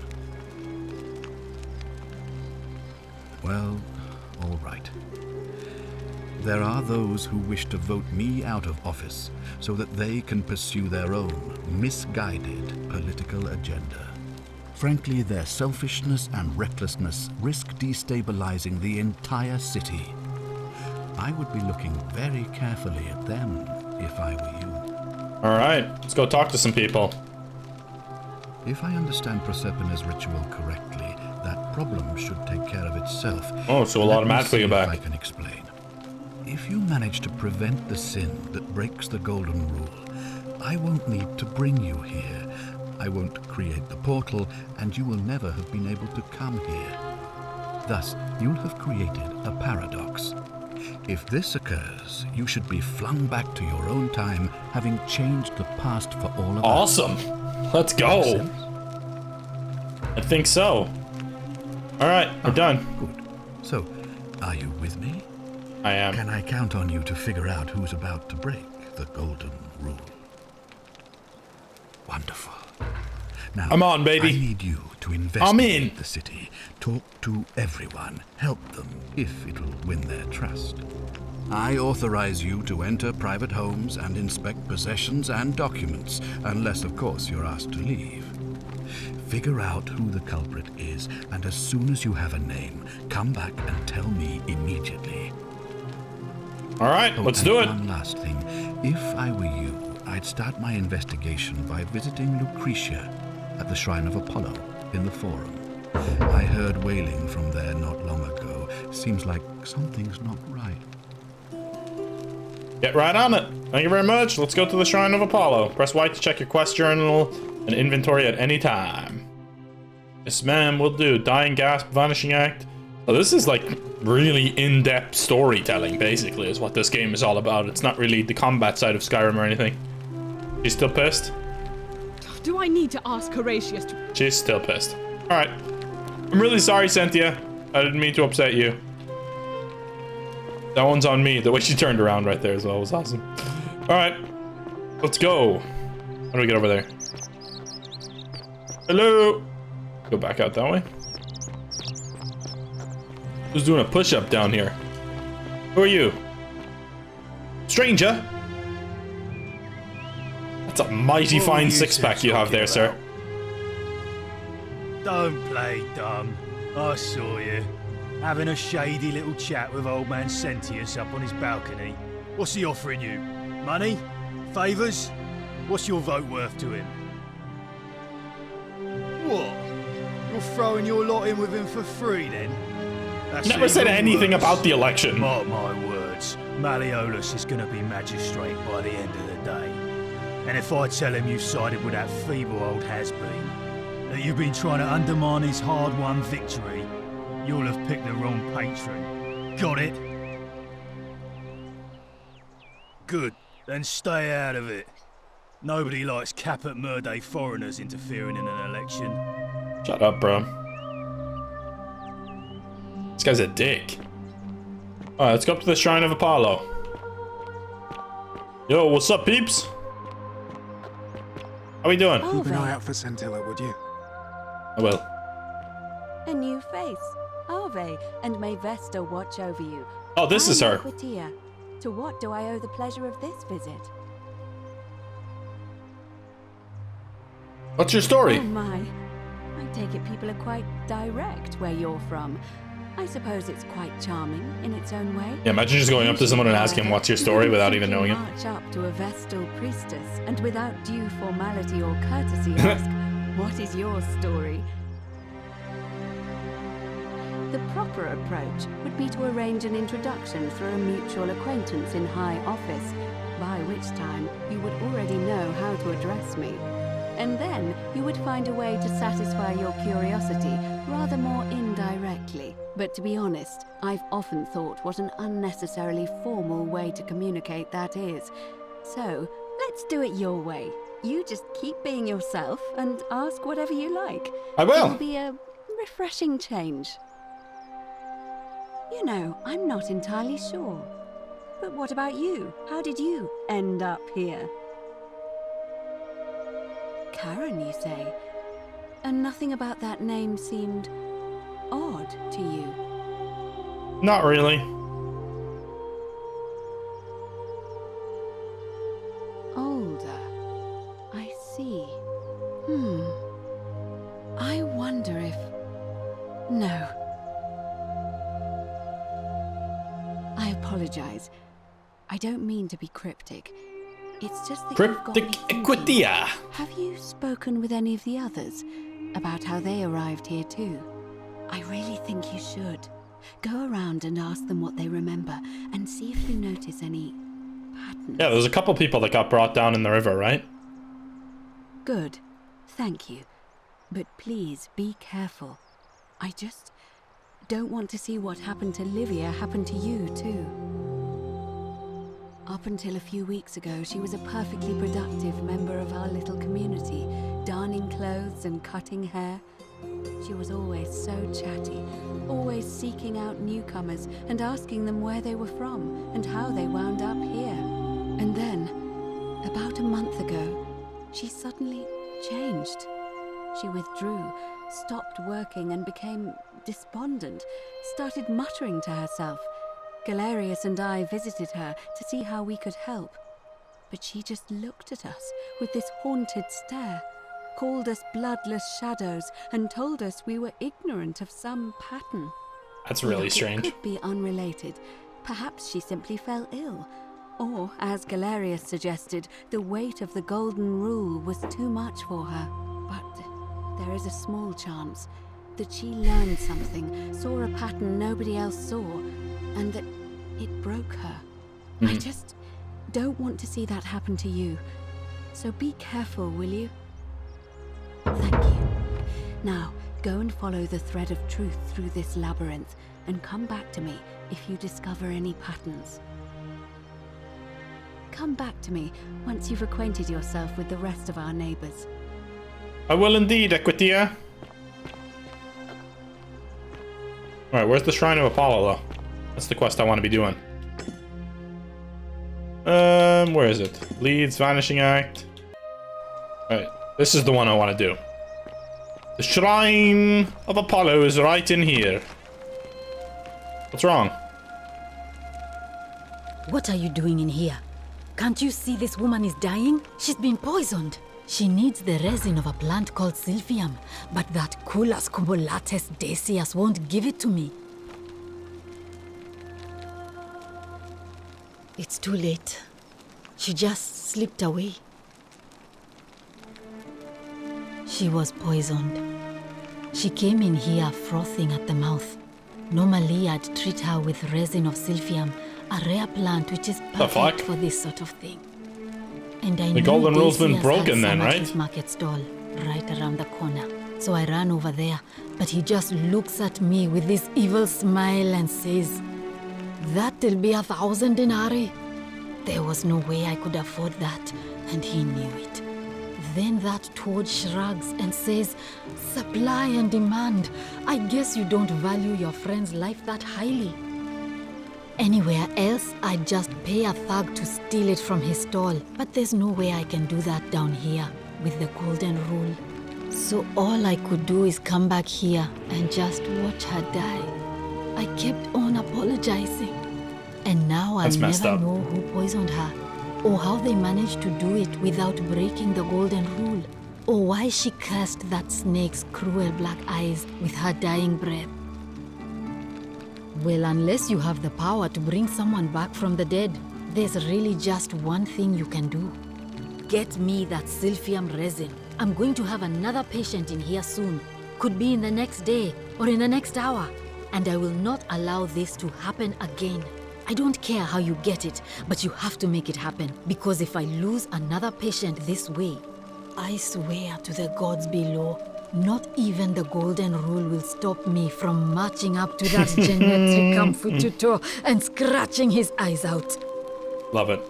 Well, all right. There are those who wish to vote me out of office so that they can pursue their own misguided political agenda. Frankly, their selfishness and recklessness risk destabilizing the entire city. I would be looking very carefully at them if I were you. All right, let's go talk to some people. If I understand Prosepina's ritual correctly, that problem should take care of itself. Oh, so we'll Let me automatically see go if back. I can explain. If you manage to prevent the sin that breaks the Golden Rule, I won't need to bring you here. I won't create the portal, and you will never have been able to come here. Thus, you'll have created a paradox. If this occurs, you should be flung back to your own time, having changed the past for all of us. Awesome. Let's go. Make sense? I think so. All right, we're done. Good. So, are you with me? I am. Can I count on you to figure out who's about to break the Golden Rule? Wonderful. Now, I'm on, baby. I need you to I'm investigate in. the city, talk to everyone, help them if it'll win their trust. I authorize you to enter private homes and inspect possessions and documents, unless, of course, you're asked to leave. Figure out who the culprit is, and as soon as you have a name, come back and tell me immediately. All right, Oh, let's and do it. one last thing. If I were you, I'd start my investigation by visiting Lucretia at the Shrine of Apollo in the Forum. I heard wailing from there not long ago. Seems like something's not right. Get right on it. Thank you very much. Let's go to the Shrine of Apollo. Press Y to check your quest journal and inventory at any time. Yes, ma'am, will do. Dying Gasp, Vanishing Act. So this is like really in-depth storytelling, basically, is what this game is all about. It's not really the combat side of Skyrim or anything. She's still pissed? Do I need to ask Horatius to... She's still pissed. All right. I'm really sorry, Cynthia. I didn't mean to upset you. That one's on me. The way she turned around right there as well was awesome. All right. Let's go. How do we get over there? Hello. Go back out that way. Who's doing a push-up down here? Who are you? Stranger? That's a mighty fine six-pack you have there, sir. Don't play dumb. I saw you. Having a shady little chat with old man Sentius up on his balcony. What's he offering you? Money? Favours? What's your vote worth to him? What? You're throwing your lot in with him for free then? That's Never said even anything worse. about the election. Mark my words, Malleolus is going to be magistrate by the end of the day. And if I tell him you sided with that feeble old has-been, that you've been trying to undermine his hard-won victory, you'll have picked the wrong patron. Got it? Good. Then stay out of it. Nobody likes Caput Murday foreigners interfering in an election. Shut up, bro. This guy's a dick. Alright, let's go up to the Shrine of Apollo. Yo, what's up, peeps? How we doing? Keep an eye out for Scintilla, would you? I will. A new face. Ave, and may Vesta watch over you. Oh, this is her. Aquatia. To what do I owe the pleasure of this visit? What's your story? Oh my. I take it people are quite direct where you're from. I suppose it's quite charming in its own way. Yeah, imagine just going up to someone and asking what's your story without even knowing it. March up to a Vestal priestess and without due formality or courtesy ask, what is your story? The proper approach would be to arrange an introduction through a mutual acquaintance in high office, by which time you would already know how to address me. And then you would find a way to satisfy your curiosity rather more indirectly. But to be honest, I've often thought what an unnecessarily formal way to communicate that is. So, let's do it your way. You just keep being yourself and ask whatever you like. I will. It'll be a refreshing change. You know, I'm not entirely sure. But what about you? How did you end up here? Karen, you say? And nothing about that name seemed odd to you? Not really. Older. I see. I wonder if... No. I apologize. I don't mean to be cryptic. It's just that you've got me Cryptic thinking. Equitia. Have you spoken with any of the others about how they arrived here too? I really think you should. Go around and ask them what they remember and see if you notice any patterns. Yeah, there's a couple people that got brought down in the river, right? Good. Thank you. But please be careful. I just don't want to see what happened to Livia happen to you too. Up until a few weeks ago, she was a perfectly productive member of our little community, darning clothes and cutting hair. She was always so chatty, always seeking out newcomers and asking them where they were from and how they wound up here. And then, about a month ago, she suddenly changed. She withdrew, stopped working and became despondent, started muttering to herself. Galerius and I visited her to see how we could help. But she just looked at us with this haunted stare, called us bloodless shadows, and told us we were ignorant of some pattern. That's really Look, strange. It could be unrelated. Perhaps she simply fell ill. Or, as Galerius suggested, the weight of the Golden Rule was too much for her. But there is a small chance that she learned something, saw a pattern nobody else saw, and that it broke her. I just don't want to see that happen to you. So be careful, will you? Thank you. Now, go and follow the thread of truth through this labyrinth, and come back to me if you discover any patterns. Come back to me once you've acquainted yourself with the rest of our neighbors. I will indeed, Equitia. Alright, where's the Shrine of Apollo, though? That's the quest I want to be doing. Where is it? Leeds, Vanishing Act. Alright, this is the one I want to do. The Shrine of Apollo is right in here. What's wrong? What are you doing in here? Can't you see this woman is dying? She's been poisoned. She needs the resin of a plant called Silphium, but that Culus cumbulatus decius won't give it to me. It's too late. She just slipped away. She was poisoned. She came in here frothing at the mouth. Normally I'd treat her with resin of Silphium, a rare plant which is perfect for this sort of thing. And I The Golden Rule's been Decius broken had then, right? Samatri's market stall right around the corner. So I ran over there, but he just looks at me with this evil smile and says, "That'll be 1,000 denarii." There was no way I could afford that, and he knew it. Then that toad shrugs and says, "Supply and demand. I guess you don't value your friend's life that highly." Anywhere else, I'd just pay a thug to steal it from his stall. But there's no way I can do that down here with the Golden Rule. So all I could do is come back here and just watch her die. I kept on apologizing. And now I'll never know who poisoned her, or how they managed to do it without breaking the Golden Rule, or why she cursed that snake's cruel black eyes with her dying breath. Well, unless you have the power to bring someone back from the dead, there's really just one thing you can do. Get me that Silphium resin. I'm going to have another patient in here soon. Could be in the next day or in the next hour. And I will not allow this to happen again. I don't care how you get it, but you have to make it happen. Because if I lose another patient this way, I swear to the gods below, not even the golden rule will stop me from marching up to that genetic comfort tutor and scratching his eyes out. Love it.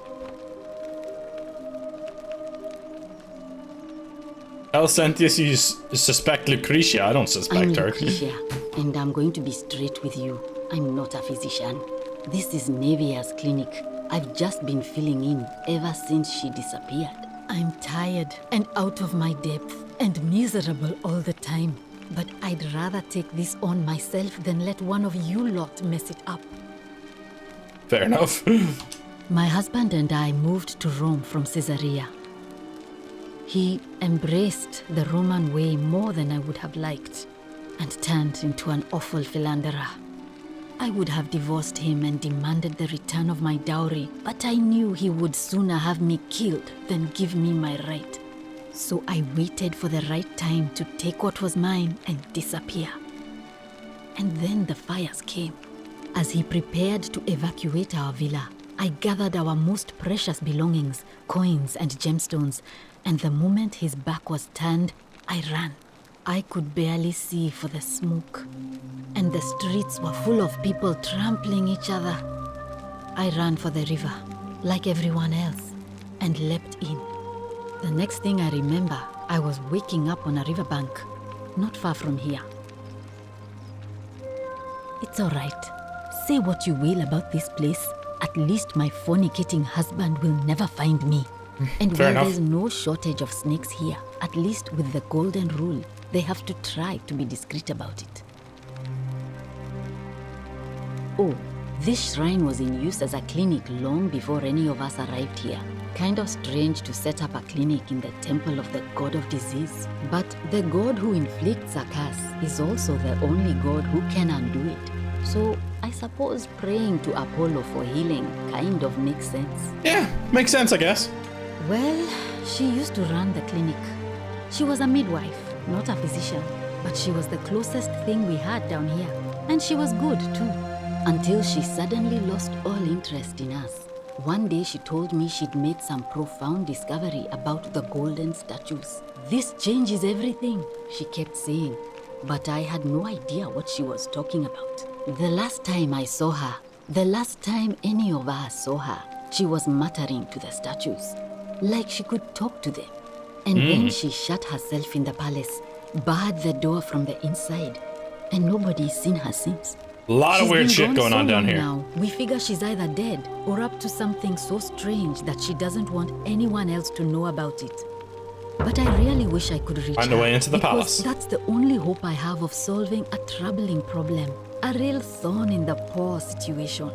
El Sentius, you suspect Lucretia. I don't suspect I'm her. Lucretia, and I'm going to be straight with you. I'm not a physician. This is Nevia's clinic. I've just been filling in ever since she disappeared. I'm tired and out of my depth and miserable all the time. But I'd rather take this on myself than let one of you lot mess it up. Fair enough. My husband and I moved to Rome from Caesarea. He embraced the Roman way more than I would have liked and turned into an awful philanderer. I would have divorced him and demanded the return of my dowry, but I knew he would sooner have me killed than give me my right. So I waited for the right time to take what was mine and disappear. And then the fires came. As he prepared to evacuate our villa, I gathered our most precious belongings, coins and gemstones, and the moment his back was turned, I ran. I could barely see for the smoke, and the streets were full of people trampling each other. I ran for the river, like everyone else, and leapt in. The next thing I remember, I was waking up on a riverbank, not far from here. It's all right. Say what you will about this place. At least my fornicating husband will never find me. And Fair while enough. there's no shortage of snakes here, at least with the golden rule, they have to try to be discreet about it. Oh, this shrine was in use as a clinic long before any of us arrived here. Kind of strange to set up a clinic in the temple of the god of disease. But the god who inflicts a curse is also the only god who can undo it. So I suppose praying to Apollo for healing kind of makes sense. Yeah, makes sense, I guess. Well, she used to run the clinic. She was a midwife, not a physician, but she was the closest thing we had down here. And she was good too, until she suddenly lost all interest in us. One day she told me she'd made some profound discovery about the golden statues. This changes everything, she kept saying, but I had no idea what she was talking about. The last time I saw her, the last time any of us saw her, she was muttering to the statues, like she could talk to them. And then she shut herself in the palace, barred the door from the inside, and nobody's seen her since. A lot of She's weird been shit gone going so on down long here. Now, we figure she's either dead or up to something so strange that she doesn't want anyone else to know about it. But I really wish I could reach Find a her, way into the because palace. that's the only hope I have of solving a troubling problem, a real thorn in the paw situation.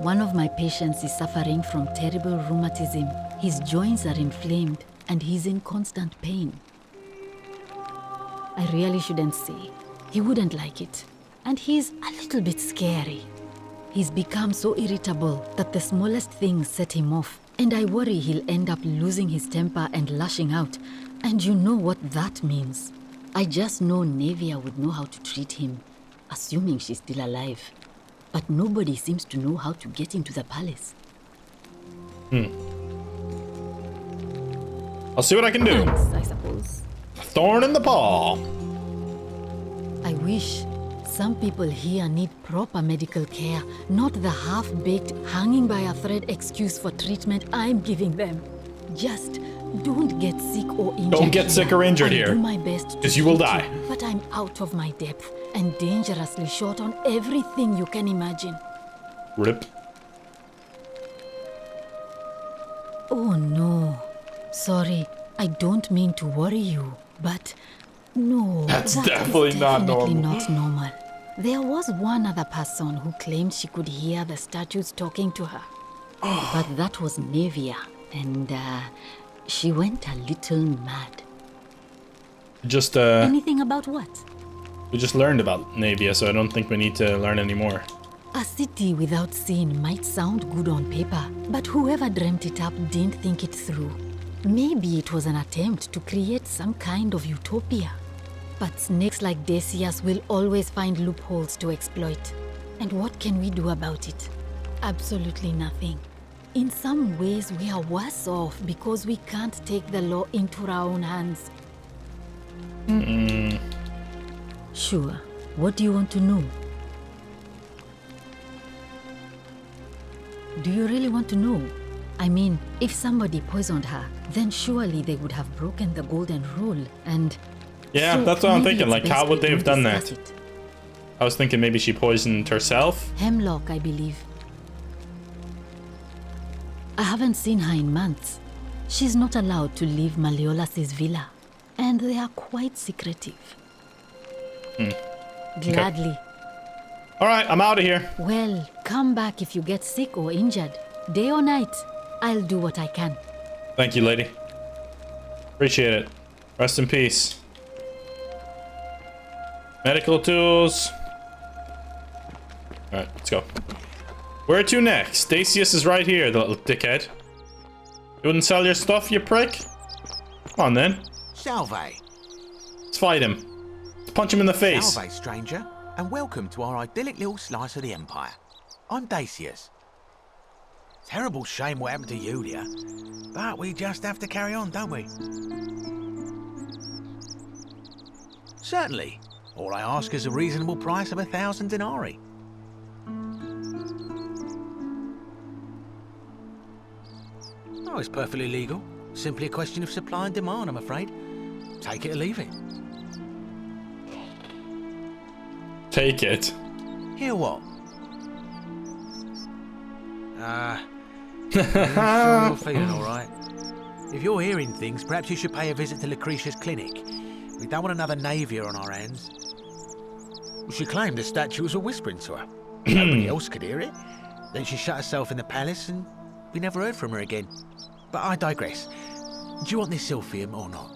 One of my patients is suffering from terrible rheumatism. His joints are inflamed and he's in constant pain. I really shouldn't say. He wouldn't like it. And he's a little bit scary. He's become so irritable that the smallest things set him off. And I worry he'll end up losing his temper and lashing out. And you know what that means. I just know Nevia would know how to treat him, assuming she's still alive. But nobody seems to know how to get into the palace. I'll see what I can do. Thanks, I suppose. Thorn in the paw. I wish. Some people here need proper medical care, not the half-baked, hanging by a thread excuse for treatment I'm giving them. Just don't get sick or injured. Don't get sick or injured I'll here, do my best to 'cause you will treat die. but I'm out of my depth and dangerously short on everything you can imagine. Rip. Oh no. Sorry, I don't mean to worry you, but no, That's that is definitely not definitely normal. not normal. There was one other person who claimed she could hear the statues talking to her. But that was Nevia, and she went a little mad. Just Anything about what? we just learned about Navia, so I don't think we need to learn anymore. A city without sin might sound good on paper, but whoever dreamt it up didn't think it through. Maybe it was an attempt to create some kind of utopia. But snakes like Decius will always find loopholes to exploit. And what can we do about it? Absolutely nothing. In some ways, we are worse off because we can't take the law into our own hands. Sure. What do you want to know? Do you really want to know? I mean, if somebody poisoned her, then surely they would have broken the golden rule and... Yeah, So that's what I'm maybe thinking. it's Like, best how would we they have don't done that? discuss it. I was thinking maybe she poisoned herself. Hemlock, I believe. I haven't seen her in months. She's not allowed to leave Malleolas's villa, and they are quite secretive. Gladly. All right, I'm out of here. Well, come back if you get sick or injured. Day or night, I'll do what I can. Thank you, lady. Appreciate it. Rest in peace. Medical tools. All right, let's go. Where to next? Stasius is right here, the little dickhead. You wouldn't sell your stuff, you prick? Come on, then. Salve. Let's fight him. Let's punch him in the face. Salve, stranger, and welcome to our idyllic little slice of the Empire. I'm Dacius. Terrible shame what happened to Yulia, but we just have to carry on, don't we? Certainly. All I ask is a reasonable price of 1,000 denarii. Oh, it's perfectly legal. Simply a question of supply and demand, I'm afraid. Take it or leave it. Take it. Hear what? Sure you're feeling all right. If you're hearing things, perhaps you should pay a visit to Lucretia's clinic. We don't want another Navia on our hands. She claimed the statues were whispering to her. Nobody else could hear it. Then she shut herself in the palace and we never heard from her again. But I digress. Do you want this Silphium or not?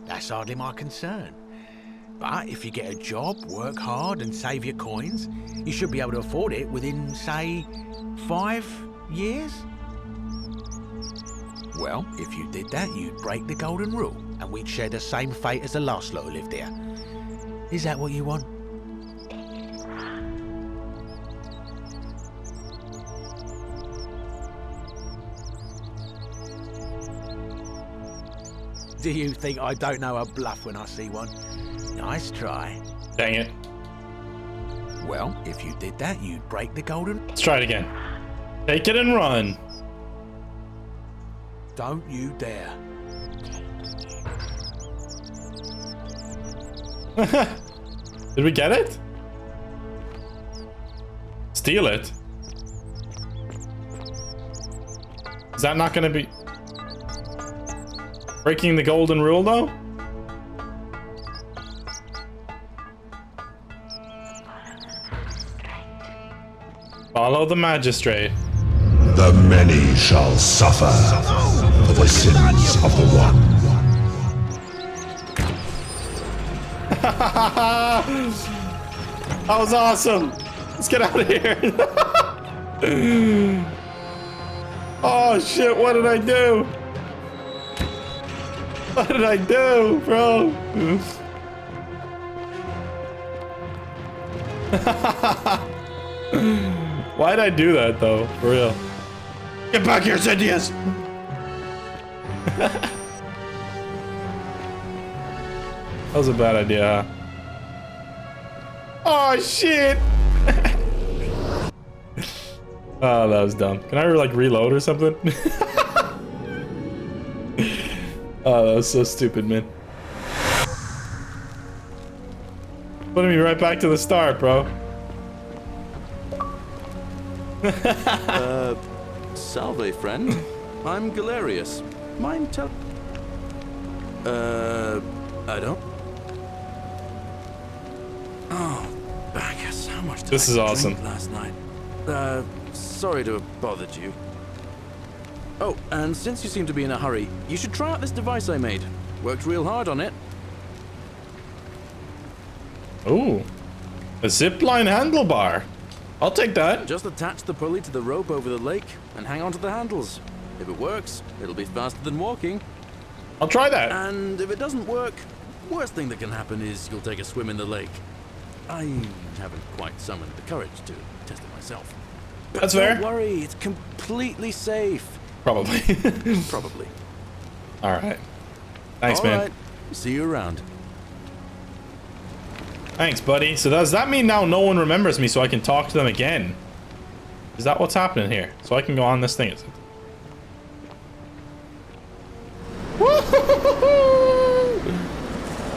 That's hardly my concern. But if you get a job, work hard and save your coins, you should be able to afford it within, say, 5 years? Well, if you did that, you'd break the golden rule, and we'd share the same fate as the last lot who lived here. Is that what you want? Do you think I don't know a bluff when I see one? Nice try. Dang it. Well, if you did that, you'd break the golden... Let's try it again. Take it and run. Don't you dare. Did we get it? Steal it? Is that not gonna be... breaking the golden rule, though? Follow the magistrate. The many shall suffer for the sins of the one. That was awesome. Let's get out of here. Oh shit, what did I do? What did I do, bro? Why'd I do that though? For real. Get back here, Zendius! That was a bad idea, huh? Oh shit! Oh, that was dumb. Can I like reload or something? Oh, that was so stupid, man. Putting me right back to the start, bro. Salve, friend. I'm Galerius. Mind tell... I don't... Oh, Bacchus, how much did This I is awesome. drink last night? Sorry to have bothered you. Oh, and since you seem to be in a hurry, you should try out this device I made. Worked real hard on it. Ooh. A zipline handlebar. I'll take that. Just attach the pulley to the rope over the lake and hang on to the handles. If it works, it'll be faster than walking. I'll try that. And if it doesn't work, worst thing that can happen is you'll take a swim in the lake. I haven't quite summoned the courage to test it myself. But That's fair. Don't worry, it's completely safe. Probably. Probably. All right. Thanks, All man. right. See you around. Thanks, buddy. So does that mean now no one remembers me so I can talk to them again? Is that what's happening here? So I can go on this thing, is it? Woo-hoo-hoo-hoo!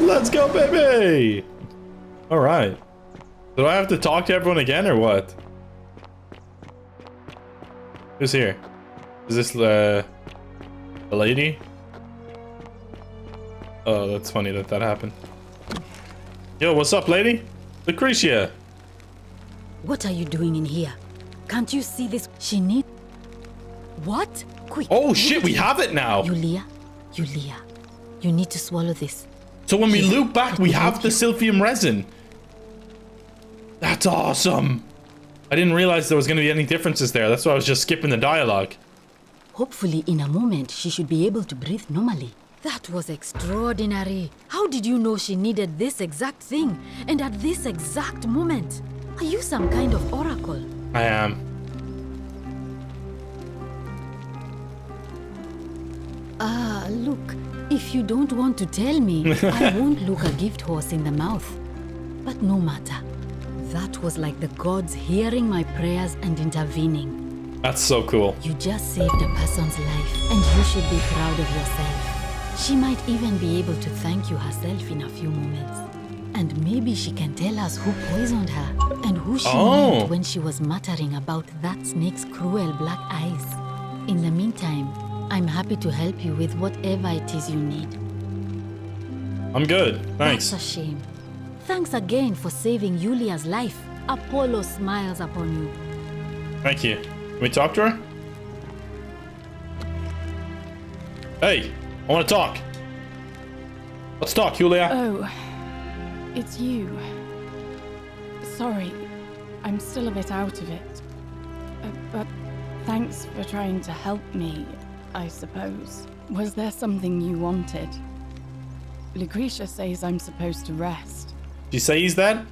Let's go, baby! Alright. Do I have to talk to everyone again, or what? Who's here? Is this the lady? Oh, that's funny that happened. Yo, what's up, lady? Lucretia! What are you doing in here? Can't you see this? She need... What? Quick. Oh shit, we have it now! Yulia, you need to swallow this. So when we Here, loop back, let we me have help the you. silphium resin. That's awesome. I didn't realize there was going to be any differences there. That's why I was just skipping the dialogue. Hopefully, in a moment, she should be able to breathe normally. That was extraordinary. How did you know she needed this exact thing? And at this exact moment? Are you some kind of oracle? I am. Look, if you don't want to tell me, I won't look a gift horse in the mouth. But no matter. That was like the gods hearing my prayers and intervening. That's so cool. You just saved a person's life, and you should be proud of yourself. She might even be able to thank you herself in a few moments. And maybe she can tell us who poisoned her, and who she meant when she was muttering about that snake's cruel black eyes. In the meantime, I'm happy to help you with whatever it is you need. I'm good. Thanks. That's a shame. Thanks again for saving Yulia's life. Apollo smiles upon you. Thank you. Can we talk to her? Hey, I want to talk. Let's talk, Julia. Oh, it's you. Sorry, I'm still a bit out of it. But thanks for trying to help me, I suppose. Was there something you wanted? Lucretia says I'm supposed to rest. She says that?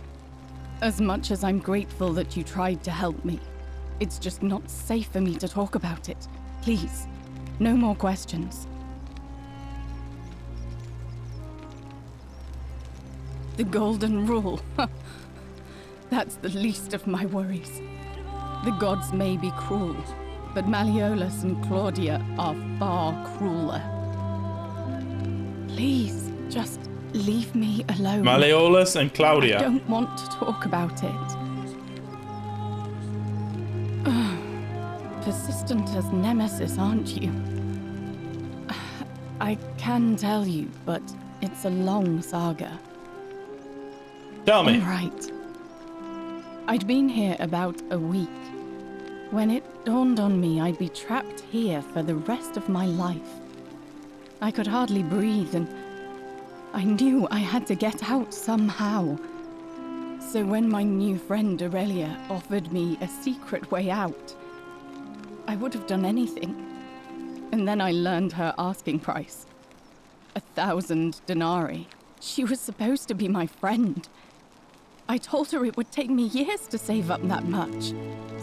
As much as I'm grateful that you tried to help me, it's just not safe for me to talk about it. Please, no more questions. The golden rule. That's the least of my worries. The gods may be cruel, but Malleolus and Claudia are far crueler. Please, just leave me alone. Malleolus and Claudia. I don't want to talk about it. Persistent as Nemesis, aren't you? I can tell you, but it's a long saga. Tell me. All right. I'd been here about a week when it dawned on me I'd be trapped here for the rest of my life. I could hardly breathe, and I knew I had to get out somehow. So when my new friend Aurelia offered me a secret way out, I would have done anything. And then I learned her asking price. 1,000 denarii. She was supposed to be my friend. I told her it would take me years to save up that much.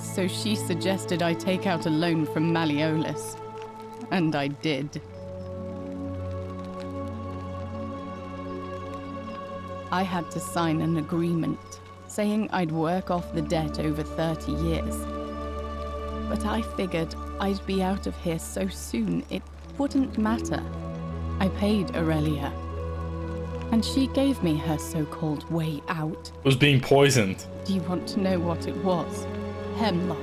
So she suggested I take out a loan from Malleolus. And I did. I had to sign an agreement saying I'd work off the debt over 30 years. But I figured I'd be out of here so soon it wouldn't matter. I paid Aurelia, and she gave me her so-called way out. Was being poisoned. Do you want to know what it was? Hemlock.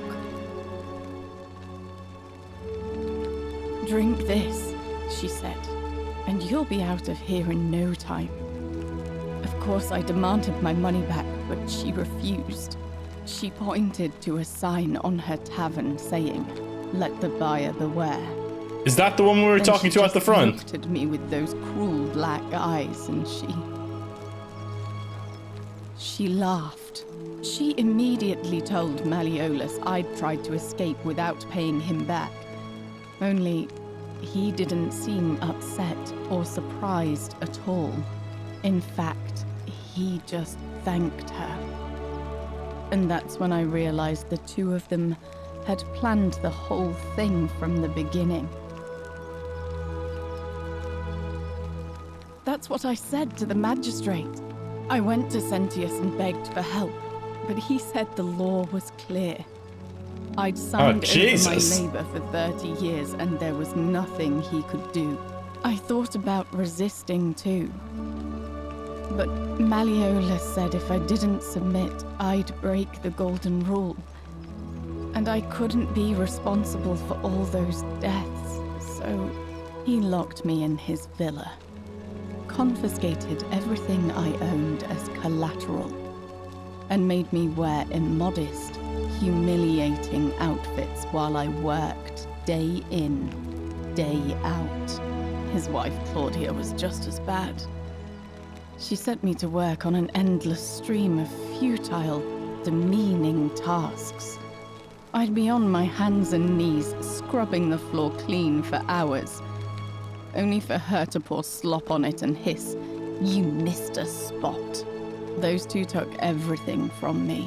Drink this, she said, and you'll be out of here in no time. Of course, I demanded my money back, but she refused. She pointed to a sign on her tavern saying, "Let the buyer beware." Is that the one we were Then talking she to at the just front? looked at me with those cruel black eyes, and she laughed. She immediately told Malleolus I'd tried to escape without paying him back. Only, he didn't seem upset or surprised at all. In fact, he just thanked her. And that's when I realized the two of them had planned the whole thing from the beginning. That's what I said to the magistrate. I went to Sentius and begged for help, but he said the law was clear. I'd signed over my labor for 30 years and there was nothing he could do. I thought about resisting too. But Malleolus said if I didn't submit, I'd break the golden rule. And I couldn't be responsible for all those deaths, so he locked me in his villa. Confiscated everything I owned as collateral, and made me wear immodest, humiliating outfits while I worked day in, day out. His wife Claudia was just as bad. She sent me to work on an endless stream of futile, demeaning tasks. I'd be on my hands and knees, scrubbing the floor clean for hours, only for her to pour slop on it and hiss, "You missed a spot." Those two took everything from me.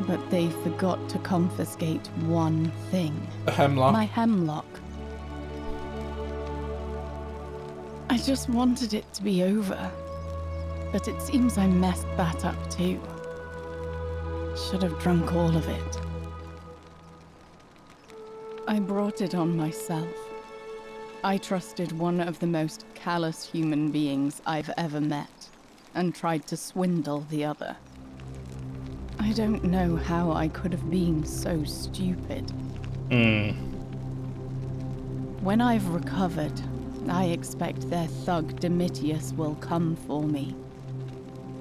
But they forgot to confiscate one thing. The hemlock. My hemlock. I just wanted it to be over. But it seems I messed that up too. Should have drunk all of it. I brought it on myself. I trusted one of the most callous human beings I've ever met, and tried to swindle the other. I don't know how I could have been so stupid. When I've recovered, I expect their thug Domitius will come for me.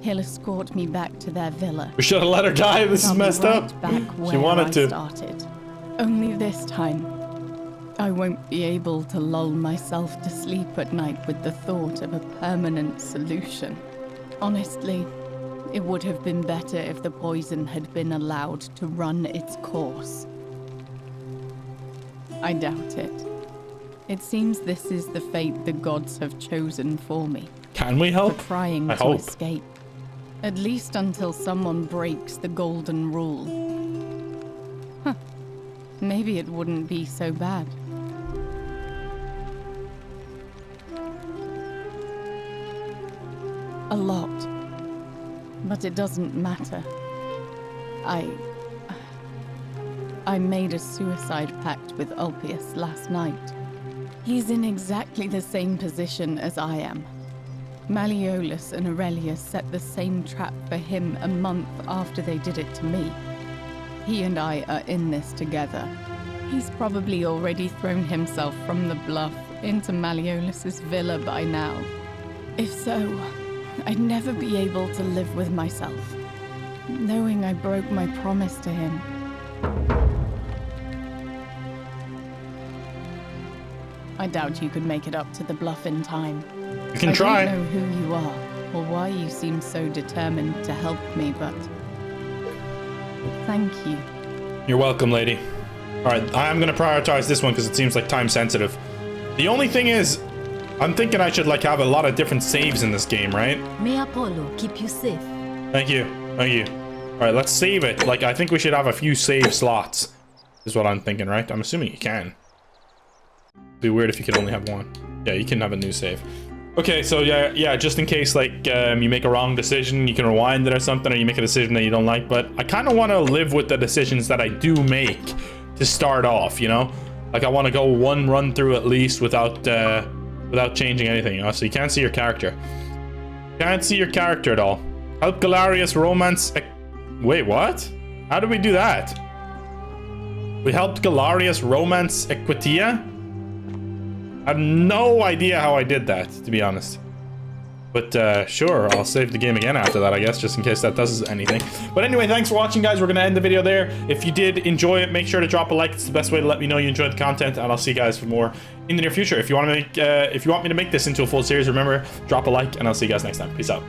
He'll escort me back to their villa. We should have let her die. This is messed up. Back She wanted to. Started. Only this time, I won't be able to lull myself to sleep at night with the thought of a permanent solution. Honestly, it would have been better if the poison had been allowed to run its course. I doubt it. It seems this is the fate the gods have chosen for me. Can we help? For trying to escape. At least until someone breaks the golden rule. Huh. Maybe it wouldn't be so bad. A lot. But it doesn't matter. I made a suicide pact with Ulpius last night. He's in exactly the same position as I am. Malleolus and Aurelius set the same trap for him a month after they did it to me. He and I are in this together. He's probably already thrown himself from the bluff into Malleolus's villa by now. If so, I'd never be able to live with myself, knowing I broke my promise to him. I doubt you could make it up to the bluff in time. You can try. I don't know who you are, or why you seem so determined to help me, but thank you. You're welcome, lady. Alright, I'm gonna prioritize this one because it seems like time sensitive. The only thing is, I'm thinking I should like have a lot of different saves in this game, right? May Apollo keep you safe. Thank you. Thank you. Alright, let's save it. Like, I think we should have a few save slots. Is what I'm thinking, right? I'm assuming you can. It'd be weird if you could only have one. Yeah, you can have a new save. Okay, so yeah, just in case, like, you make a wrong decision, you can rewind it or something, or you make a decision that you don't like, but I kind of want to live with the decisions that I do make to start off, you know? Like, I want to go one run through at least without changing anything, you know? So you can't see your character. Can't see your character at all. Help Galerius romance... Wait, what? How did we do that? We helped Galerius romance Equitia? I have no idea how I did that, to be honest. But sure, I'll save the game again after that, I guess, just in case that does anything. But anyway, thanks for watching, guys. We're gonna end the video there. If you did enjoy it, make sure to drop a like. It's the best way to let me know you enjoyed the content, and I'll see you guys for more in the near future. If you want me to make this into a full series, remember, drop a like, and I'll see you guys next time. Peace out.